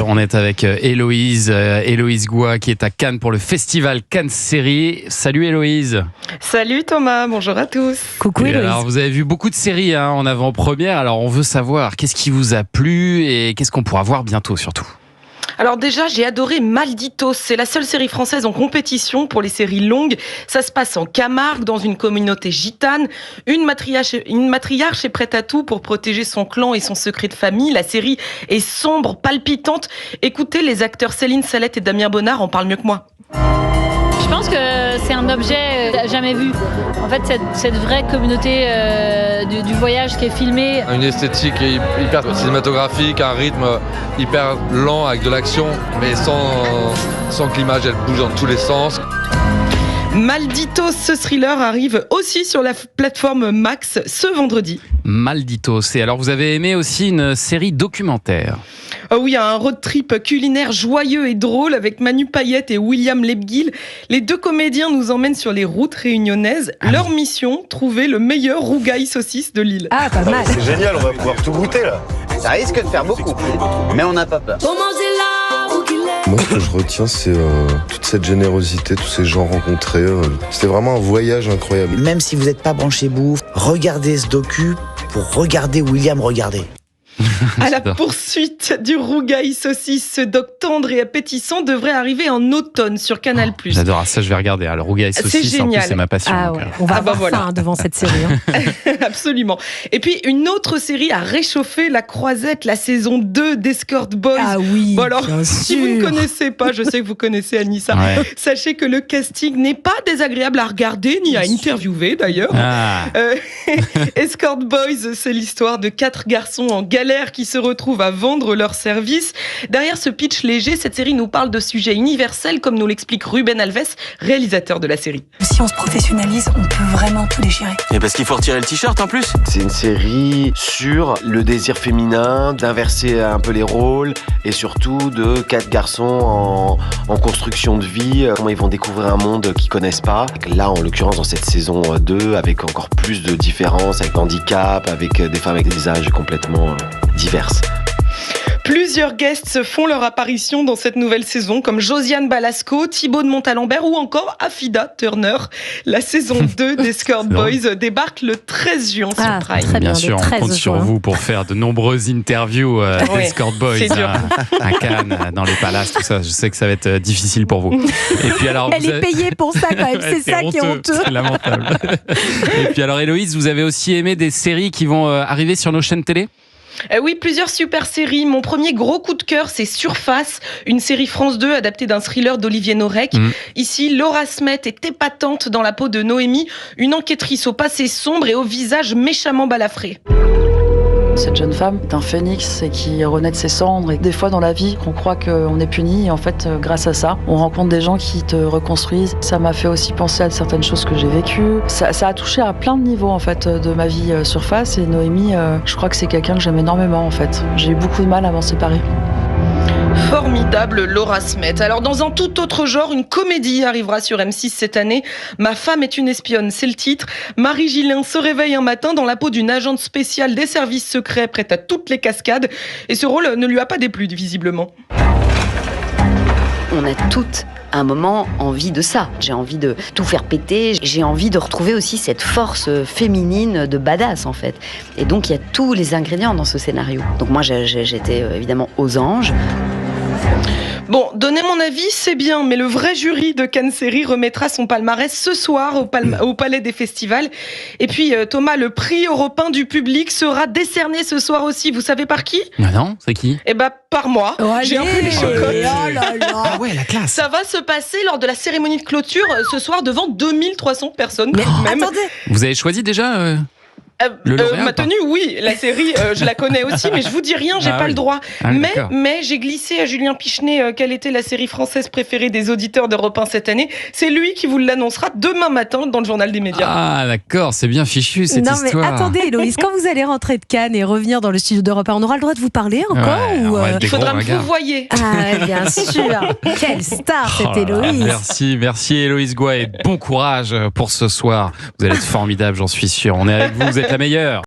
On est avec Héloïse Goua qui est à Cannes pour le festival Cannes Séries. Salut Héloïse. Salut Thomas, bonjour à tous. Coucou Héloïse. Alors vous avez vu beaucoup de séries en avant-première, alors on veut savoir qu'est-ce qui vous a plu et qu'est-ce qu'on pourra voir bientôt surtout. Alors déjà, j'ai adoré Malditos. C'est la seule série française en compétition pour les séries longues. Ça se passe en Camargue, dans une communauté gitane. Une matriarche est prête à tout pour protéger son clan et son secret de famille. La série est sombre, palpitante. Écoutez, les acteurs Céline Salette et Damien Bonnard en parlent mieux que moi. Je pense que c'est un objet jamais vu. En fait, cette vraie communauté du voyage qui est filmée. Une esthétique hyper cinématographique, un rythme hyper lent avec de l'action, mais sans que l'image elle bouge dans tous les sens. Malditos, ce thriller arrive aussi sur la plateforme Max ce vendredi. Malditos. Et alors vous avez aimé aussi une série documentaire. Oh oui, un road trip culinaire joyeux et drôle avec Manu Payette et William Lebguil. Les deux comédiens nous emmènent sur les routes réunionnaises. Leur mission, trouver le meilleur rougail saucisse de l'île. Ah, pas mal. C'est génial, on va pouvoir tout goûter là. Ça risque de faire beaucoup, mais on n'a pas peur. Moi, ce que je retiens, c'est toute cette générosité, tous ces gens rencontrés. C'était vraiment un voyage incroyable. Même si vous n'êtes pas branché bouffe, regardez ce docu pour regarder William regarder. À la poursuite du rougail saucisse, ce doc tendre et appétissant devrait arriver en automne sur Canal+. J'adore ça, je vais regarder. Le rougail saucisse, c'est génial. En plus, c'est ma passion. Ah ouais, on va avoir faim devant cette série. Absolument. Et puis, une autre série a réchauffé la croisette, la saison 2 d'Escort Boys. Ah oui, bon alors, bien si sûr. vous ne connaissez pas, je sais que vous connaissez Anissa, sachez que le casting n'est pas désagréable à regarder, ni à interviewer d'ailleurs. Escort Boys, c'est l'histoire de 4 garçons en galère qui se retrouvent à vendre leurs services. Derrière ce pitch léger, cette série nous parle de sujets universels, comme nous l'explique Ruben Alves, réalisateur de la série. Si on se professionnalise, on peut vraiment tout déchirer. Et parce qu'il faut retirer le t-shirt en plus. C'est une série sur le désir féminin, d'inverser un peu les rôles et surtout de 4 garçons en construction de vie, comment ils vont découvrir un monde qu'ils connaissent pas. Là, en l'occurrence, dans cette saison 2, avec encore plus de différences, avec handicap, avec des femmes avec des âges complètement diverses. Plusieurs guests font leur apparition dans cette nouvelle saison, comme Josiane Balasco, Thibaut de Montalembert ou encore Afida Turner. La saison 2 d'Escort Boys débarque le 13 juin sur Prime. Très bien sûr, on compte sur vous pour faire de nombreuses interviews d'Escort Boys à Cannes, dans les palaces, tout ça. Je sais que ça va être difficile pour vous. Et puis alors, elle est payée pour ça quand même, c'est ça qui est honteux. C'est lamentable. Et puis alors Héloïse, vous avez aussi aimé des séries qui vont arriver sur nos chaînes télé ? Oui, plusieurs super séries. Mon premier gros coup de cœur, c'est Surface, une série France 2 adaptée d'un thriller d'Olivier Norek. Ici, Laura Smet est épatante dans la peau de Noémie, une enquêtrice au passé sombre et au visage méchamment balafré. Cette jeune femme est un phénix et qui renaît de ses cendres. Et des fois dans la vie, on croit qu'on est puni et en fait, grâce à ça, on rencontre des gens qui te reconstruisent. Ça m'a fait aussi penser à certaines choses que j'ai vécues. Ça a touché à plein de niveaux en fait de ma vie Surface. Et Noémie, je crois que c'est quelqu'un que j'aime énormément en fait. J'ai eu beaucoup de mal à m'en séparer. Formidable Laura Smet. Alors dans un tout autre genre, une comédie arrivera sur M6 cette année. Ma femme est une espionne, c'est le titre. Marie Gillin se réveille un matin dans la peau d'une agente spéciale des services secrets prête à toutes les cascades. Et ce rôle ne lui a pas déplu visiblement. On a toutes à un moment envie de ça. J'ai envie de tout faire péter. J'ai envie de retrouver aussi cette force féminine de badass en fait. Et donc il y a tous les ingrédients dans ce scénario. Donc moi j'étais évidemment aux anges. Bon, donner mon avis, c'est bien, mais le vrai jury de Cannes Séries remettra son palmarès ce soir au Palais des Festivals. Et puis, Thomas, le prix européen du public sera décerné ce soir aussi. Vous savez par qui ? Ah non, c'est qui ? Eh ben, par moi. J'ai un peu les chocottes. Oh là là. Ah ouais, la classe. Ça va se passer lors de la cérémonie de clôture ce soir devant 2300 personnes. Mais même. attendez. Vous avez choisi déjà le lauréat, ma tenue, oui, la série, je la connais aussi, mais je vous dis rien, j'ai pas le droit. Mais j'ai glissé à Julien Pichenet quelle était la série française préférée des auditeurs d'Europe 1 cette année. C'est lui qui vous l'annoncera demain matin dans le journal des médias. Ah d'accord, c'est bien fichu cette histoire. Non mais attendez Héloïse, quand vous allez rentrer de Cannes et revenir dans le studio d'Europe 1, on aura le droit de vous parler encore Il faudra me fourvoyer. Ah bien sûr. Quelle star cette Héloïse. Merci Héloïse Goua et bon courage pour ce soir. Vous allez être formidable, j'en suis sûr. On est avec vous, vous êtes la meilleure.